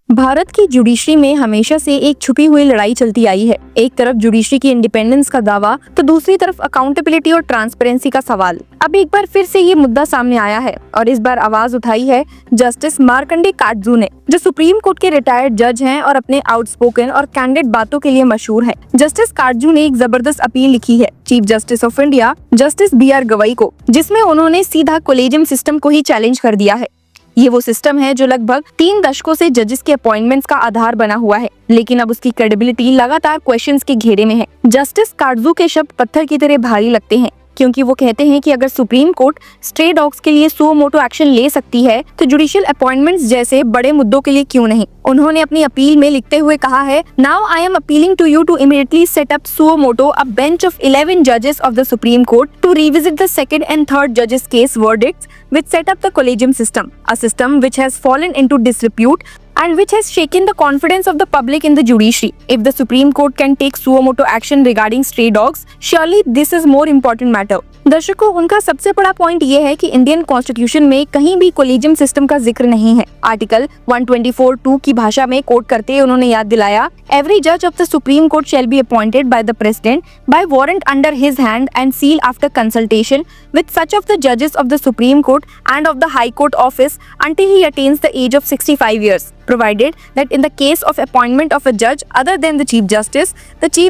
भारत की जुडिशरी में हमेशा से एक छुपी हुई लड़ाई चलती आई है। एक तरफ जुडिशरी की इंडिपेंडेंस का दावा तो दूसरी तरफ अकाउंटेबिलिटी और ट्रांसपेरेंसी का सवाल। अब एक बार फिर से ये मुद्दा सामने आया है और इस बार आवाज उठाई है जस्टिस मार्कंडे काटजू ने, जो सुप्रीम कोर्ट के रिटायर्ड जज हैं और अपने आउटस्पोकन और कैंडिड बातों के लिए मशहूर है। जस्टिस काटजू ने एक जबरदस्त अपील लिखी है chief justice of India justice BR Gavai को, जिसमें उन्होंने सीधा कोलेजियम सिस्टम को ही चैलेंज कर दिया है। ये वो सिस्टम है जो लगभग 3 दशकों से जजेस के अपॉइंटमेंट्स का आधार बना हुआ है, लेकिन अब उसकी क्रेडिबिलिटी लगातार क्वेश्चंस के घेरे में है। जस्टिस काटजू के शब्द पत्थर की तरह भारी लगते हैं, क्योंकि वो कहते हैं कि अगर सुप्रीम कोर्ट स्ट्रे डॉग्स के लिए सुओ मोटो एक्शन ले सकती है तो जुडिशियल अपॉइंटमेंट्स जैसे बड़े मुद्दों के लिए क्यों नहीं। उन्होंने अपनी अपील में लिखते हुए कहा है, now I am appealing to you to immediately set up suo motu a bench of 11 जजेस of the supreme court to revisit the second and third जजेस case verdicts which set up the collegium system, a system which has fallen into disrepute and which has shaken the confidence of the public in the judiciary. If the Supreme Court can take suo moto action regarding stray dogs, surely this is more important matter. दर्शकों, उनका सबसे बड़ा point ये है कि Indian constitution में कहीं भी कोलेजियम सिस्टम का जिक्र नहीं है। आर्टिकल 124(2) की भाषा में कोट करते उन्होंने याद दिलाया, एवरी जज of the supreme court shall be appointed by the president bye warrant under his hand and seal after consultation with such of the जजेस of the supreme court end of the high court office until he attains the age of 65 years, provided that in the case of appointment of a judge other than the Chief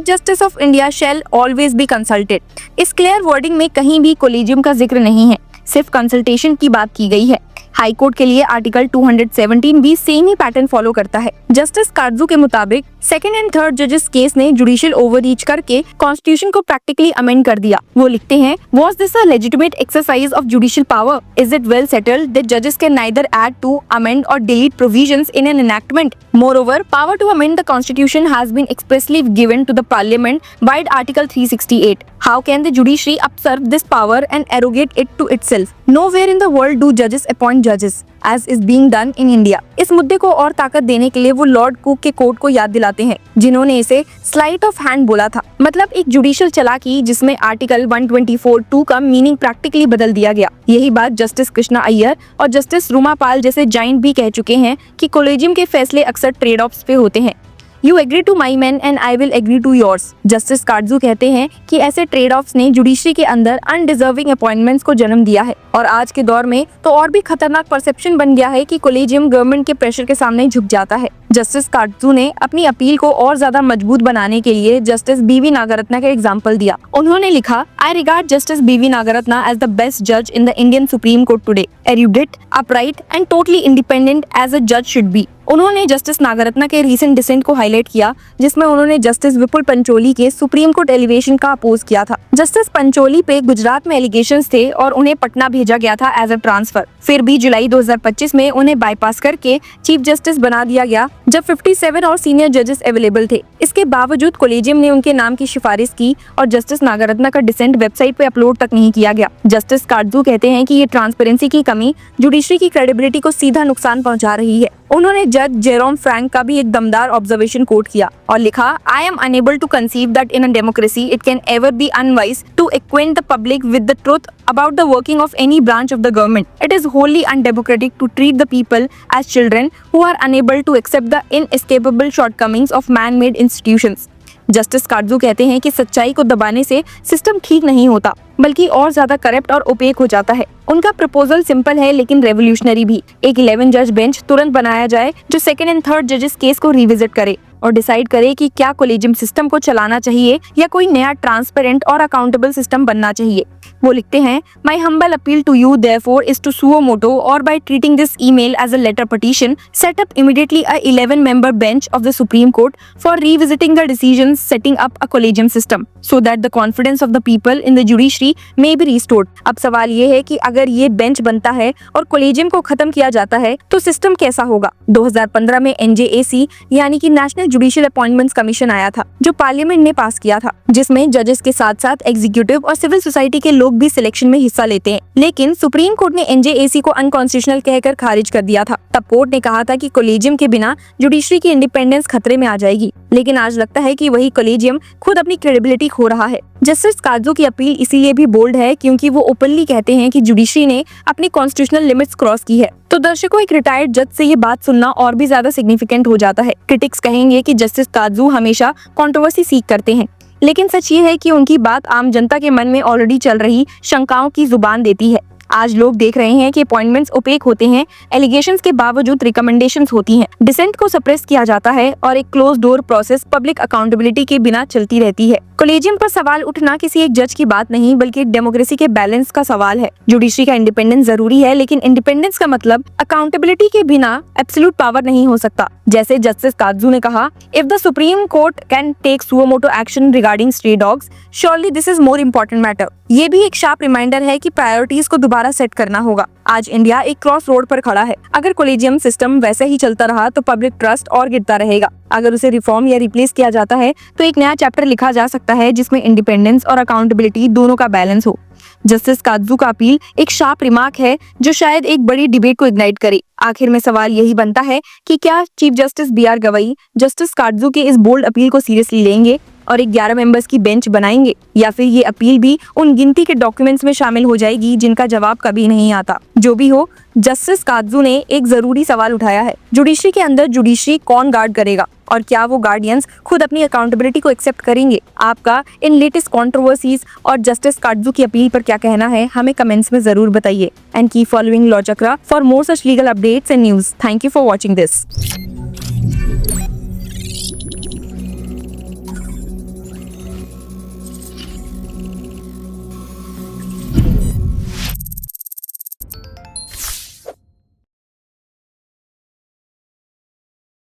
Justice of India shall always be consulted. इस clear wording में कहीं भी collegium का जिक्र नहीं है, सिर्फ consultation की बात की गई है। हाई कोर्ट के लिए आर्टिकल 217 भी सेम ही पैटर्न फॉलो करता है। जस्टिस काटजू के मुताबिक सेकंड एंड थर्ड जजेस केस ने जुडिशियल ओवररीच करके कॉन्स्टिट्यूशन को प्रैक्टिकली अमेंड कर दिया। वो लिखते हैं, Was this a legitimate exercise of judicial power? Is it well settled that judges can neither add to, amend or delete provisions in an enactment? Moreover, power to amend the constitution has been expressly given to the parliament by Article 368. How can the judiciary usurp this power and arrogate it to itself? Nowhere in the world do judges appoint judges, as is being done in India. इस मुद्दे को और ताकत देने के लिए वो Lord cook के कोर्ट को याद दिलाते हैं, जिन्होंने इसे स्लाइट ऑफ हैंड बोला था, मतलब एक जुडिशियल चालाकी जिसमें आर्टिकल 124(2) का मीनिंग प्रैक्टिकली बदल दिया गया। यही बात जस्टिस कृष्णा अय्यर और जस्टिस रूमा पाल जैसे जाइंट भी कह चुके हैं कि कोलेजियम के फैसले अक्सर ट्रेड ऑफ्स पे होते हैं। You agree to my men and I will agree to yours. Justice Katju कहते हैं कि ऐसे ट्रेड ऑफ्स ने जुडिशरी के अंदर अनडिजर्विंग अपॉइंटमेंट्स को जन्म दिया है और आज के दौर में तो और भी खतरनाक परसेप्शन बन गया है कि कोलेजियम गवर्नमेंट के प्रेशर के सामने झुक जाता है। जस्टिस काटजू ने अपनी अपील को और ज्यादा मजबूत बनाने के लिए जस्टिस BV नागरत्ना का एग्जाम्पल दिया। उन्होंने लिखा, I regard Justice BV Nagarathna as the best judge in the Indian Supreme Court today. Erudite, upright and totally independent as a judge should be. उन्होंने जस्टिस नागरत्ना के रीसेंट डिसेंट को highlight किया, जिसमें उन्होंने जस्टिस विपुल पंचोली के सुप्रीम कोर्ट एलिवेशन का oppose किया था। जस्टिस पंचोली पे गुजरात में एलिगेशंस थे और उन्हें पटना भेजा गया था एज अ ट्रांसफर। फिर भी जुलाई 2025 में उन्हें बाईपास करके चीफ जस्टिस बना दिया गया, जब 57 और सीनियर जजेस अवेलेबल थे। इसके बावजूद कोलेजियम ने उनके नाम की सिफारिश की और जस्टिस नागरत्ना का डिसेंट वेबसाइट पे अपलोड तक नहीं किया गया। जस्टिस काटजू कहते हैं कि ये ट्रांसपेरेंसी की कमी जुडिशरी की क्रेडिबिलिटी को सीधा नुकसान पहुंचा रही है। उन्होंने जज जेरोम फ्रैंक का भी एक दमदार ऑब्जर्वेशन कोट किया और लिखा, I am unable to conceive that in a democracy it can ever be unwise to acquaint the public with the truth about the working of any branch of the government. It is wholly undemocratic to treat the people as children who are unable to accept the inescapable shortcomings of man-made institutions. Justice Katju कहते हैं कि सच्चाई को दबाने से system ठीक नहीं होता, बल्कि और ज्यादा करप्ट और ओपेक हो जाता है। उनका प्रपोजल सिंपल है लेकिन रेवोल्यूशनरी भी। एक 11 जज बेंच तुरंत बनाया जाए जो सेकंड एंड थर्ड जजेस केस को रिविजिट करे और डिसाइड करे कि क्या कोलेजियम सिस्टम को चलाना चाहिए या कोई नया ट्रांसपेरेंट और अकाउंटेबल सिस्टम बनना चाहिए। वो लिखते हैं, My humble appeal to you therefore is to suo moto or by treating this email as a letter petition, set up immediately a 11-member bench of the Supreme Court for revisiting the decisions setting up a collegium system so that the confidence of the people in the judiciary may be restored. अब सवाल ये है कि अगर ये bench बनता है और कोलेजियम को खत्म किया जाता है तो सिस्टम कैसा होगा। 2015 में NJAC यानी कि नेशनल जुडिशियल अपॉइंटमेंट्स कमीशन आया था, जो पार्लियामेंट ने पास किया था, जिसमें जजेस के साथ साथ एग्जीक्यूटिव और सिविल सोसाइटी के लोग भी सिलेक्शन में हिस्सा लेते हैं। लेकिन सुप्रीम कोर्ट ने NJAC को अनकॉन्स्टिट्यूशनल कहकर खारिज कर दिया था। तब कोर्ट ने कहा था कि कोलेजियम के बिना जुडिशरी की इंडिपेंडेंस खतरे में आ जाएगी, लेकिन आज लगता है कि वही कोलेजियम खुद अपनी क्रेडिबिलिटी खो रहा है। जस्टिस काटजू की अपील इसीलिए इसलिए भी बोल्ड है क्योंकि वो ओपनली कहते हैं कि जुडिशरी ने अपनी कॉन्स्टिट्यूशनल लिमिट्स क्रॉस की है। तो दर्शकों, एक रिटायर्ड जज से ये बात सुनना और भी ज्यादा सिग्निफिकेंट हो जाता है। क्रिटिक्स कहेंगे कि जस्टिस काजू हमेशा कंट्रोवर्सी सीख करते हैं, लेकिन सच ये है कि उनकी बात आम जनता के मन में ऑलरेडी चल रही शंकाओं की जुबान देती है। आज लोग देख रहे हैं कि अपॉइंटमेंट्स ओपेक होते हैं, एलिगेशंस के बावजूद रिकमेंडेशंस होती हैं, डिसेंट को सप्रेस किया जाता है और एक close door process public accountability के बिना चलती रहती है। कॉलेजियम पर सवाल उठना किसी एक जज की बात नहीं बल्कि डेमोक्रेसी के बैलेंस का सवाल है। जुडिशरी का इंडिपेंडेंस जरूरी है, लेकिन इंडिपेंडेंस का मतलब अकाउंटेबिलिटी के बिना एब्सोल्यूट पावर नहीं हो सकता। जैसे जस्टिस काजू ने कहा, if the supreme court can take suo motu action regarding stray dogs, surely this is more important matter. ये भी एक शार्प रिमाइंडर है कि प्रायोरिटीज को दोबारा सेट करना होगा। आज इंडिया एक क्रॉस रोड पर खड़ा है। अगर कॉलेजियम सिस्टम वैसे ही चलता रहा तो पब्लिक ट्रस्ट और गिरता रहेगा। अगर उसे रिफॉर्म या रिप्लेस किया जाता है तो एक नया चैप्टर लिखा जा सकता है जिसमें इंडिपेंडेंस और अकाउंटेबिलिटी दोनों का बैलेंस हो। जस्टिस काजू का अपील एक शार्प रिमार्क है जो शायद एक बड़ी डिबेट को इग्नाइट करे। आखिर में सवाल यही बनता है कि क्या chief justice BR Gavai justice काजू के इस बोल्ड अपील को सीरियसली लेंगे और एक 11 मेंबर्स की बेंच बनाएंगे, या फिर ये अपील भी उन गिनती के डॉक्यूमेंट्स में शामिल हो जाएगी जिनका जवाब कभी नहीं आता। जो भी हो, जस्टिस काजू ने एक जरूरी सवाल उठाया है। जुडिशरी के अंदर जुडिशरी कौन गार्ड करेगा और क्या वो गार्डियंस खुद अपनी अकाउंटेबिलिटी को एक्सेप्ट करेंगे? आपका इन लेटेस्ट कंट्रोवर्सीज और जस्टिस काजू की अपील पर क्या कहना है, हमें कमेंट्स में जरूर बताइए। And keep following law chakra for more such legal updates and news. Thank you for watching this.